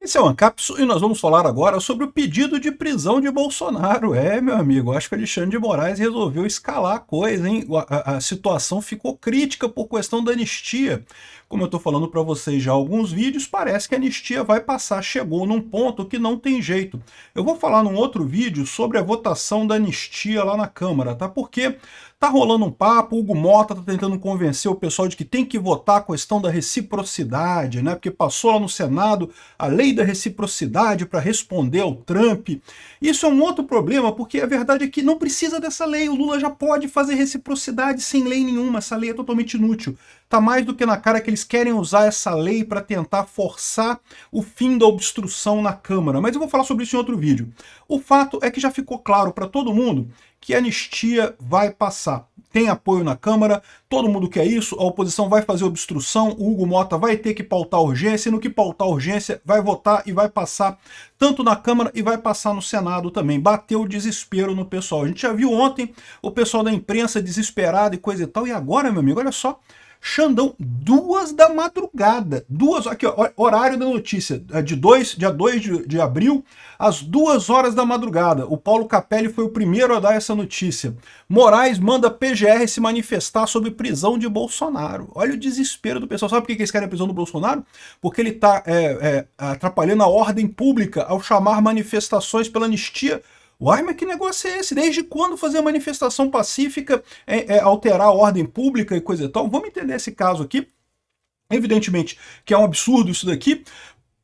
Esse é o Ancapsu e nós vamos falar agora sobre o pedido de prisão de Bolsonaro. Meu amigo, acho que o Alexandre de Moraes resolveu escalar a coisa, hein? A situação ficou crítica por questão da anistia. Como eu estou falando para vocês já há alguns vídeos, parece que a anistia vai passar, chegou num ponto que não tem jeito. Eu vou falar num outro vídeo sobre a votação da anistia lá na Câmara, tá? Porque tá rolando um papo, o Hugo Mota tá tentando convencer o pessoal de que tem que votar a questão da reciprocidade, né? Porque passou lá no Senado a lei da reciprocidade para responder ao Trump. Isso é um outro problema, porque a verdade é que não precisa dessa lei, o Lula já pode fazer reciprocidade sem lei nenhuma, essa lei é totalmente inútil. Tá mais do que na cara que eles querem usar essa lei para tentar forçar o fim da obstrução na Câmara. Mas eu vou falar sobre isso em outro vídeo. O fato é que já ficou claro para todo mundo que a anistia vai passar. Tem apoio na Câmara, todo mundo quer isso, a oposição vai fazer obstrução, o Hugo Mota vai ter que pautar urgência, e no que pautar urgência vai votar e vai passar tanto na Câmara e vai passar no Senado também. Bateu o desespero no pessoal. A gente já viu ontem o pessoal da imprensa desesperado e coisa e tal, e agora, meu amigo, olha só, Xandão, 2 da madrugada, aqui ó, horário da notícia, dia 2 de abril, às 2 horas da madrugada. O Paulo Capelli foi o primeiro a dar essa notícia. Moraes manda PGR se manifestar sobre prisão de Bolsonaro. Olha o desespero do pessoal. Sabe por que eles querem a prisão do Bolsonaro? Porque ele está atrapalhando a ordem pública ao chamar manifestações pela anistia. Uai, mas que negócio é esse? Desde quando fazer manifestação pacífica alterar a ordem pública e coisa e tal? Vamos entender esse caso aqui. Evidentemente que é um absurdo isso daqui,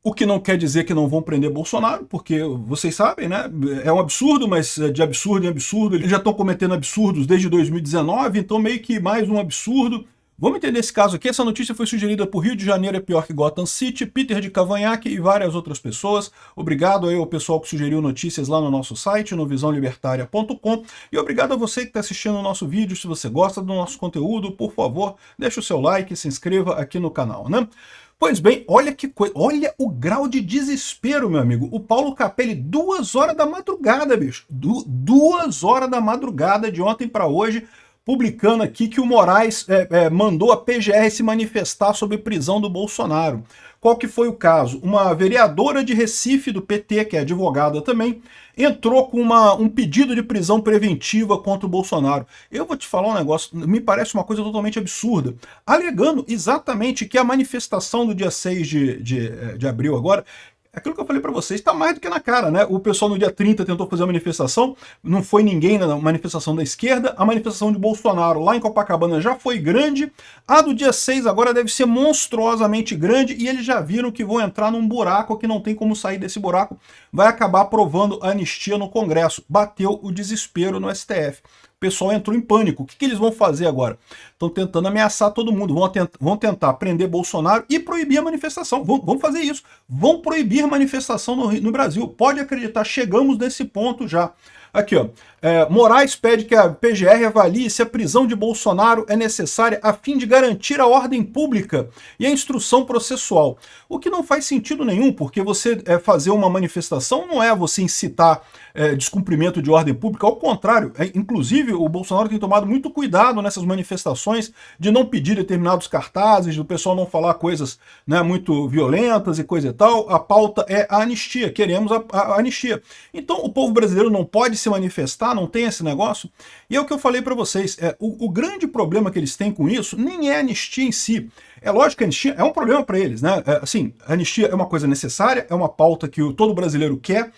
o que não quer dizer que não vão prender Bolsonaro, porque vocês sabem, né? É um absurdo, mas de absurdo em absurdo, eles já estão cometendo absurdos desde 2019, então meio que mais um absurdo. Vamos entender esse caso aqui. Essa notícia foi sugerida por Rio de Janeiro é pior que Gotham City, Peter de Cavanhaque e várias outras pessoas. Obrigado aí ao pessoal que sugeriu notícias lá no nosso site, no visãolibertaria.com. E obrigado a você que está assistindo o nosso vídeo. Se você gosta do nosso conteúdo, por favor, deixe o seu like e se inscreva aqui no canal, né? Pois bem, olha que coisa, olha o grau de desespero, meu amigo. O Paulo Capelli, 2 horas da madrugada, bicho. 2 horas da madrugada de ontem para hoje, publicando aqui que o Moraes mandou a PGR se manifestar sobre prisão do Bolsonaro. Qual que foi o caso? Uma vereadora de Recife, do PT, que é advogada também, entrou com um pedido de prisão preventiva contra o Bolsonaro. Eu vou te falar um negócio, me parece uma coisa totalmente absurda, alegando exatamente que a manifestação do dia 6 de abril agora, aquilo que eu falei para vocês, está mais do que na cara, né? O pessoal no dia 30 tentou fazer a manifestação, não foi ninguém na manifestação da esquerda, a manifestação de Bolsonaro lá em Copacabana já foi grande, a do dia 6 agora deve ser monstruosamente grande, e eles já viram que vão entrar num buraco que não tem como sair desse buraco, vai acabar aprovando a anistia no Congresso. Bateu o desespero no STF. O pessoal entrou em pânico. O que eles vão fazer agora? Estão tentando ameaçar todo mundo. Vão tentar prender Bolsonaro e proibir a manifestação. Vão fazer isso. Vão proibir manifestação no Brasil. Pode acreditar, chegamos nesse ponto já. Aqui, ó. Moraes pede que a PGR avalie se a prisão de Bolsonaro é necessária a fim de garantir a ordem pública e a instrução processual. O que não faz sentido nenhum, porque você fazer uma manifestação não é você incitar descumprimento de ordem pública, ao contrário. Inclusive, o Bolsonaro tem tomado muito cuidado nessas manifestações de não pedir determinados cartazes, do pessoal não falar coisas, né, muito violentas e coisa e tal. A pauta é a anistia, queremos a anistia. Então, o povo brasileiro não pode se manifestar, não tem esse negócio. E é o que eu falei para vocês, o grande problema que eles têm com isso nem é a anistia em si. É lógico que a anistia é um problema para eles, né? Assim, a anistia é uma coisa necessária, é uma pauta que todo brasileiro quer,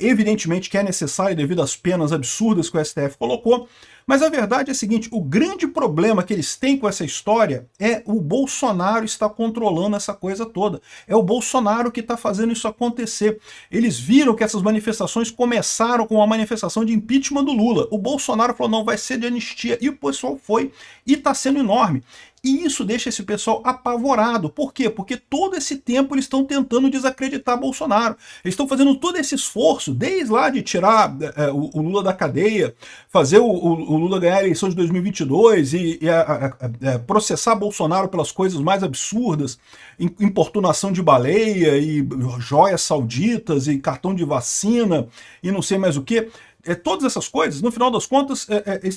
evidentemente que é necessária devido às penas absurdas que o STF colocou, mas a verdade é a seguinte, o grande problema que eles têm com essa história é o Bolsonaro está controlando essa coisa toda. É o Bolsonaro que está fazendo isso acontecer. Eles viram que essas manifestações começaram com uma manifestação de impeachment do Lula. O Bolsonaro falou, não, vai ser de anistia, e o pessoal foi, e está sendo enorme. E isso deixa esse pessoal apavorado. Por quê? Porque todo esse tempo eles estão tentando desacreditar Bolsonaro. Eles estão fazendo todo esse esforço, desde lá de tirar o Lula da cadeia, fazer o Lula ganhar a eleição de 2022 e processar Bolsonaro pelas coisas mais absurdas, importunação de baleia e joias sauditas e cartão de vacina e não sei mais o que. Todas essas coisas, no final das contas,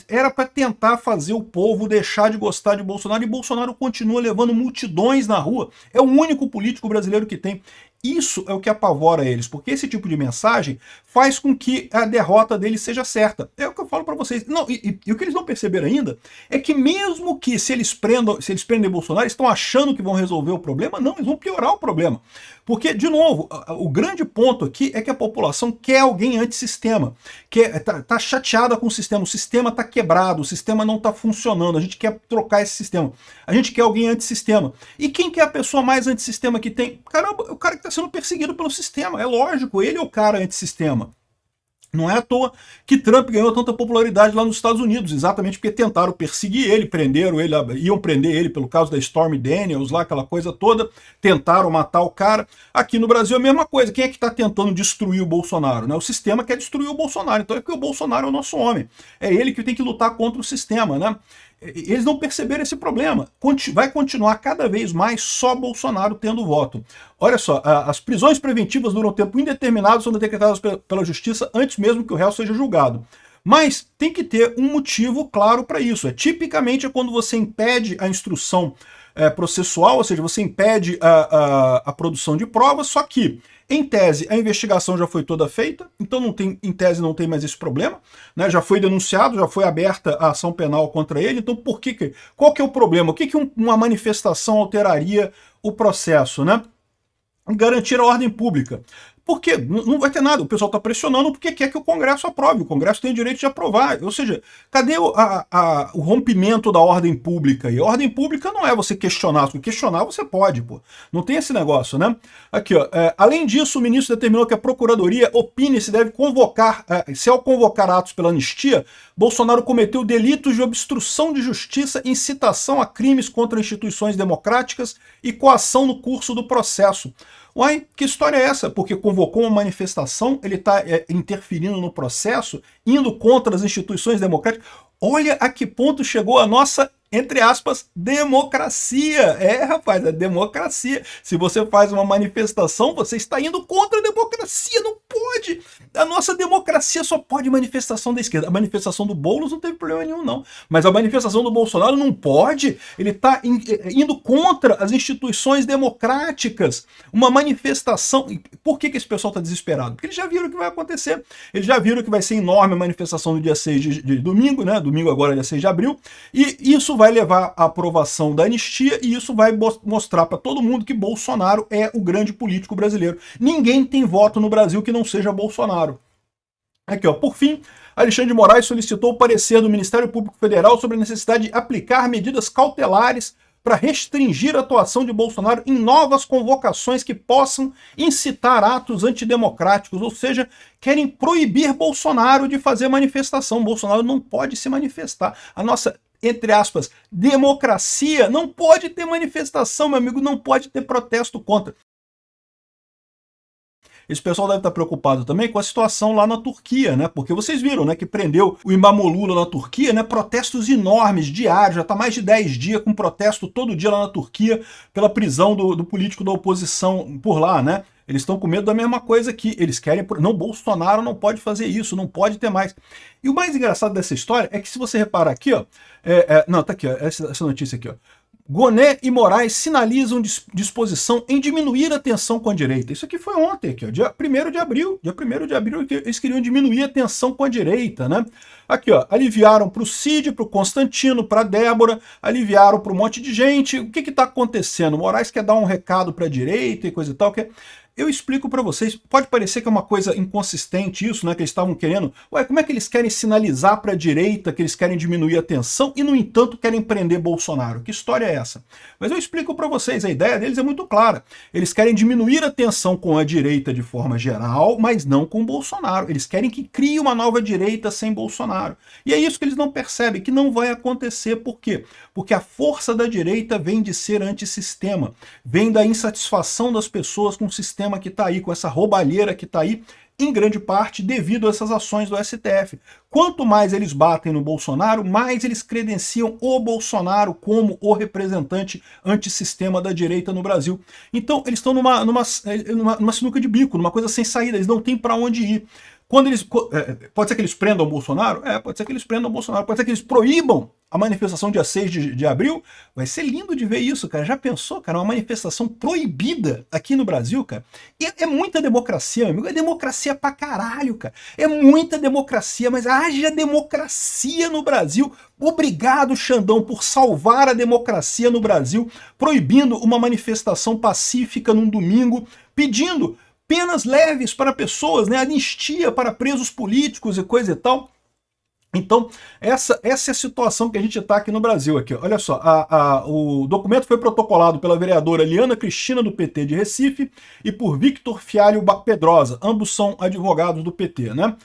era para tentar fazer o povo deixar de gostar de Bolsonaro, e Bolsonaro continua levando multidões na rua. É o único político brasileiro que tem. Isso é o que apavora eles, porque esse tipo de mensagem faz com que a derrota deles seja certa. É o que eu falo para vocês. Não, e o que eles não perceberam ainda é que mesmo que se eles prendem Bolsonaro, eles estão achando que vão resolver o problema, não, eles vão piorar o problema. Porque, de novo, o grande ponto aqui é que a população quer alguém antissistema, tá chateada com o sistema está quebrado, o sistema não está funcionando, a gente quer trocar esse sistema, a gente quer alguém antissistema. E quem que é a pessoa mais antissistema que tem? Caramba, o cara que está sendo perseguido pelo sistema, é lógico, ele é o cara antissistema. Não é à toa que Trump ganhou tanta popularidade lá nos Estados Unidos, exatamente porque tentaram perseguir ele, prenderam ele, iam prender ele pelo caso da Stormy Daniels, lá aquela coisa toda, tentaram matar o cara. Aqui no Brasil é a mesma coisa, quem é que está tentando destruir o Bolsonaro? Né? O sistema quer destruir o Bolsonaro, então é porque o Bolsonaro é o nosso homem, é ele que tem que lutar contra o sistema, né? Eles não perceberam esse problema. Vai continuar cada vez mais só Bolsonaro tendo voto. Olha só, as prisões preventivas duram tempo indeterminado, são decretadas pela justiça antes mesmo que o réu seja julgado. Mas tem que ter um motivo claro para isso. Tipicamente é quando você impede a instrução processual, ou seja, você impede a produção de provas, só que em tese, a investigação já foi toda feita, então em tese não tem mais esse problema, né? Já foi denunciado, já foi aberta a ação penal contra ele, então qual que é o problema? O que uma manifestação alteraria o processo, né? Garantir a ordem pública. Porque não vai ter nada, o pessoal está pressionando porque quer que o Congresso aprove, o Congresso tem o direito de aprovar, ou seja, cadê o rompimento da ordem pública? E a ordem pública não é você questionar, se questionar você pode, pô. Não tem esse negócio, né? Aqui, ó, além disso, o ministro determinou que a Procuradoria opine se deve convocar, se ao convocar atos pela anistia, Bolsonaro cometeu delitos de obstrução de justiça, incitação a crimes contra instituições democráticas e coação no curso do processo. Uai, que história é essa? Porque convocou uma manifestação, ele está interferindo no processo, indo contra as instituições democráticas. Olha a que ponto chegou a nossa, entre aspas, democracia. É, rapaz, a democracia. Se você faz uma manifestação, você está indo contra a democracia, não pode. A nossa democracia só pode manifestação da esquerda. A manifestação do Boulos não teve problema nenhum, não. Mas a manifestação do Bolsonaro não pode. Ele está indo contra as instituições democráticas. Uma manifestação... Por que esse pessoal está desesperado? Porque eles já viram o que vai acontecer. Eles já viram que vai ser enorme a manifestação do dia 6 de domingo, né? Domingo agora é dia 6 de abril. E isso vai levar à aprovação da anistia e isso vai mostrar para todo mundo que Bolsonaro é o grande político brasileiro. Ninguém tem voto no Brasil que não seja Bolsonaro. Aqui, ó, por fim, Alexandre de Moraes solicitou o parecer do Ministério Público Federal sobre a necessidade de aplicar medidas cautelares para restringir a atuação de Bolsonaro em novas convocações que possam incitar atos antidemocráticos, ou seja, querem proibir Bolsonaro de fazer manifestação. Bolsonaro não pode se manifestar. A nossa, entre aspas, democracia não pode ter manifestação, meu amigo, não pode ter protesto contra. Esse pessoal deve estar preocupado também com a situação lá na Turquia, né? Porque vocês viram, né, que prendeu o Imamoglu lá na Turquia, né? Protestos enormes, diários, já está mais de 10 dias com protesto todo dia lá na Turquia pela prisão do político da oposição por lá, né? Eles estão com medo da mesma coisa que eles querem... Não, Bolsonaro não pode fazer isso, não pode ter mais. E o mais engraçado dessa história é que se você reparar aqui, ó... não, tá aqui, ó, essa notícia aqui, ó. Gonet e Moraes sinalizam disposição em diminuir a tensão com a direita. Isso aqui foi ontem, aqui, ó, dia 1º de abril. Dia 1º de abril eles queriam diminuir a tensão com a direita, né? Aqui, ó, aliviaram para o Cid, para o Constantino, para a Débora, aliviaram para um monte de gente. O que está acontecendo? Moraes quer dar um recado para a direita e coisa e tal, que eu explico para vocês, pode parecer que é uma coisa inconsistente isso, né, que eles estavam querendo, ué, como é que eles querem sinalizar para a direita que eles querem diminuir a tensão e, no entanto, querem prender Bolsonaro? Que história é essa? Mas eu explico para vocês, a ideia deles é muito clara. Eles querem diminuir a tensão com a direita de forma geral, mas não com Bolsonaro. Eles querem que crie uma nova direita sem Bolsonaro. E é isso que eles não percebem, que não vai acontecer. Por quê? Porque a força da direita vem de ser antissistema, vem da insatisfação das pessoas com o sistema que está aí, com essa roubalheira que está aí, em grande parte devido a essas ações do STF. Quanto mais eles batem no Bolsonaro, mais eles credenciam o Bolsonaro como o representante antissistema da direita no Brasil. Então eles estão numa sinuca de bico, numa coisa sem saída, eles não têm para onde ir. Quando eles, pode ser que eles prendam o Bolsonaro? Pode ser que eles prendam o Bolsonaro. Pode ser que eles proíbam a manifestação dia 6 de abril. Vai ser lindo de ver isso, cara. Já pensou, cara? Uma manifestação proibida aqui no Brasil, cara? E é muita democracia, meu amigo. É democracia pra caralho, cara. É muita democracia, mas haja democracia no Brasil. Obrigado, Xandão, por salvar a democracia no Brasil, proibindo uma manifestação pacífica num domingo, pedindo penas leves para pessoas, né? Anistia para presos políticos e coisa e tal. Então, essa é a situação que a gente está aqui no Brasil. Aqui, olha só, o documento foi protocolado pela vereadora Liana Cristina, do PT de Recife, e por Victor Fialho Pedrosa, ambos são advogados do PT, né?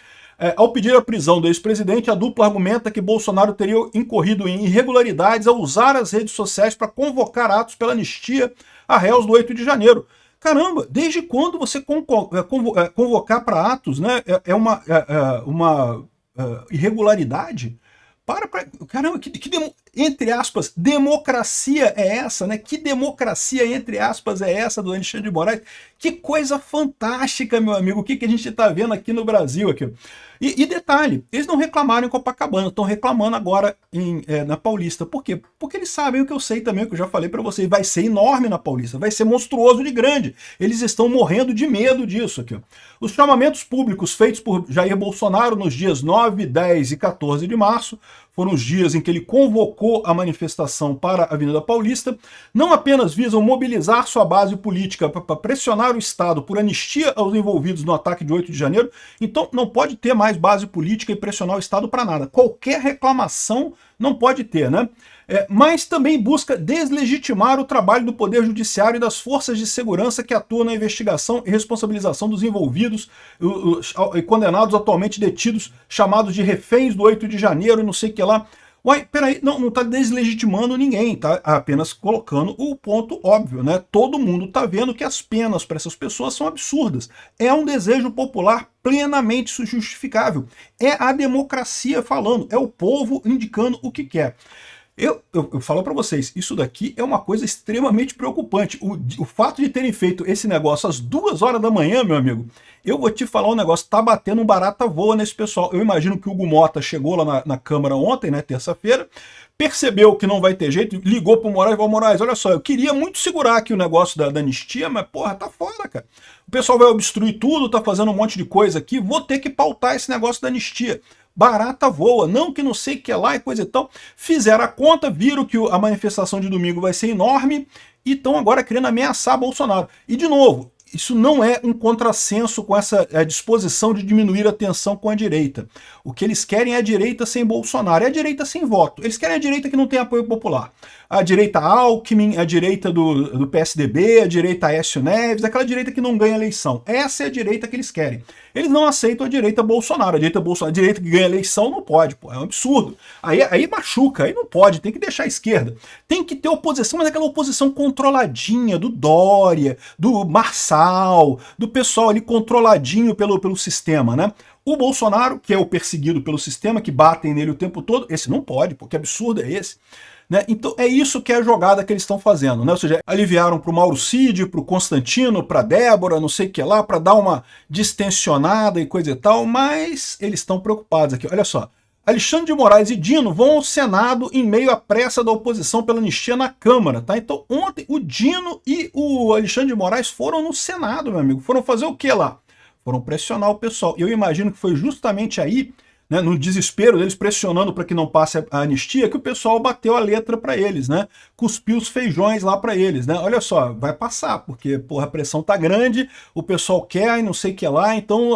Ao pedir a prisão do ex-presidente, a dupla argumenta que Bolsonaro teria incorrido em irregularidades ao usar as redes sociais para convocar atos pela anistia a réus do 8 de janeiro. Caramba, desde quando você convocar para atos, né, uma irregularidade? Caramba, entre aspas, democracia é essa, né? Que democracia, entre aspas, é essa do Alexandre de Moraes? Que coisa fantástica, meu amigo, o que a gente está vendo aqui no Brasil. Aqui. E detalhe, eles não reclamaram em Copacabana, estão reclamando agora na Paulista. Por quê? Porque eles sabem o que eu sei também, o que eu já falei para vocês, vai ser enorme na Paulista, vai ser monstruoso de grande. Eles estão morrendo de medo disso aqui. Os chamamentos públicos feitos por Jair Bolsonaro nos dias 9, 10 e 14 de março foram os dias em que ele convocou a manifestação para a Avenida Paulista, não apenas visam mobilizar sua base política para pressionar o Estado por anistia aos envolvidos no ataque de 8 de janeiro, então não pode ter mais base política e pressionar o Estado para nada. Qualquer reclamação não pode ter, né? Mas também busca deslegitimar o trabalho do Poder Judiciário e das forças de segurança que atuam na investigação e responsabilização dos envolvidos e condenados atualmente detidos, chamados de reféns do 8 de janeiro e não sei o que lá. Uai, peraí, não está deslegitimando ninguém, tá apenas colocando o ponto óbvio, né? Todo mundo está vendo que as penas para essas pessoas são absurdas. É um desejo popular plenamente justificável. É a democracia falando, é o povo indicando o que quer. Eu falo para vocês, isso daqui é uma coisa extremamente preocupante. O fato de terem feito esse negócio às 2 horas da manhã, meu amigo, eu vou te falar um negócio, tá batendo um barata voa nesse pessoal. Eu imagino que o Hugo Mota chegou lá na Câmara ontem, né, terça-feira, percebeu que não vai ter jeito, ligou pro Moraes e falou, Moraes, olha só, eu queria muito segurar aqui o negócio da anistia, mas porra, tá fora, cara. O pessoal vai obstruir tudo, tá fazendo um monte de coisa aqui, vou ter que pautar esse negócio da anistia. Barata voa, não que não sei o que é lá e coisa e tal. Fizeram a conta, viram que a manifestação de domingo vai ser enorme e estão agora querendo ameaçar Bolsonaro. E de novo, isso não é um contrassenso com essa disposição de diminuir a tensão com a direita. O que eles querem é a direita sem Bolsonaro, é a direita sem voto. Eles querem a direita que não tem apoio popular. A direita Alckmin, a direita do PSDB, a direita Aécio Neves, aquela direita que não ganha eleição. Essa é a direita que eles querem. Eles não aceitam a direita Bolsonaro. A direita que ganha eleição não pode, pô, é um absurdo. Aí machuca, aí não pode, tem que deixar a esquerda. Tem que ter oposição, mas aquela oposição controladinha, do Dória, do Marçal, do pessoal ali controladinho pelo sistema, né? O Bolsonaro, que é o perseguido pelo sistema, que batem nele o tempo todo, esse não pode, pô, que absurdo é esse? Né? Então é isso que é a jogada que eles estão fazendo, né? Ou seja, aliviaram para o Mauro Cid, para o Constantino, para a Débora, não sei o que lá, para dar uma distensionada e coisa e tal, mas eles estão preocupados aqui. Olha só, Alexandre de Moraes e Dino vão ao Senado em meio à pressa da oposição pela anistia na Câmara, tá? Então ontem o Dino e o Alexandre de Moraes foram no Senado, meu amigo. Foram fazer o que lá? Foram pressionar o pessoal. Eu imagino que foi justamente aí, né, no desespero deles pressionando para que não passe a anistia, que o pessoal bateu a letra para eles, né? Cuspiu os feijões lá para eles, né? Olha só, vai passar, porque porra, a pressão tá grande, o pessoal quer e não sei o que lá, então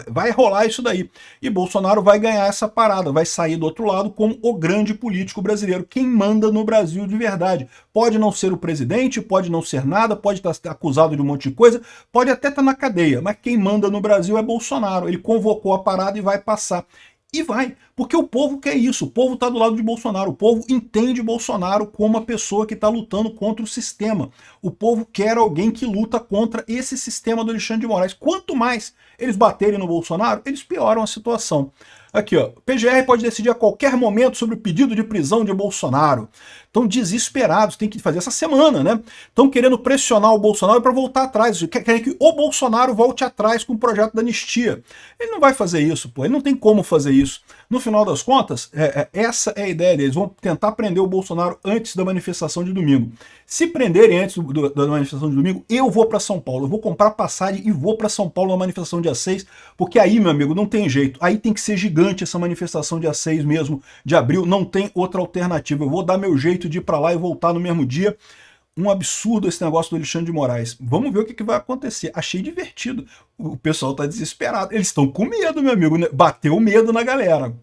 vai rolar isso daí. E Bolsonaro vai ganhar essa parada, vai sair do outro lado como o grande político brasileiro, quem manda no Brasil de verdade. Pode não ser o presidente, pode não ser nada, pode estar acusado de um monte de coisa, pode até estar na cadeia, mas quem manda no Brasil é Bolsonaro. Ele convocou a parada e vai passar. E vai, porque o povo quer isso, o povo está do lado de Bolsonaro, o povo entende Bolsonaro como uma pessoa que está lutando contra o sistema. O povo quer alguém que luta contra esse sistema do Alexandre de Moraes. Quanto mais eles baterem no Bolsonaro, eles pioram a situação. Aqui, ó, PGR pode decidir a qualquer momento sobre o pedido de prisão de Bolsonaro. Estão desesperados, tem que fazer essa semana, né? Estão querendo pressionar o Bolsonaro para voltar atrás. Querem que o Bolsonaro volte atrás com o projeto da anistia. Ele não vai fazer isso, pô. Ele não tem como fazer isso. No final das contas, essa é a ideia deles. Vão tentar prender o Bolsonaro antes da manifestação de domingo. Se prenderem antes da manifestação de domingo, eu vou para São Paulo. Eu vou comprar passagem e vou para São Paulo na manifestação dia 6, porque aí, meu amigo, não tem jeito. Aí tem que ser gigante essa manifestação dia 6 mesmo, de abril. Não tem outra alternativa. Eu vou dar meu jeito de ir para lá e voltar no mesmo dia. Um absurdo esse negócio do Alexandre de Moraes. Vamos ver o que vai acontecer. Achei divertido. O pessoal tá desesperado. Eles estão com medo, meu amigo, né? Bateu medo na galera.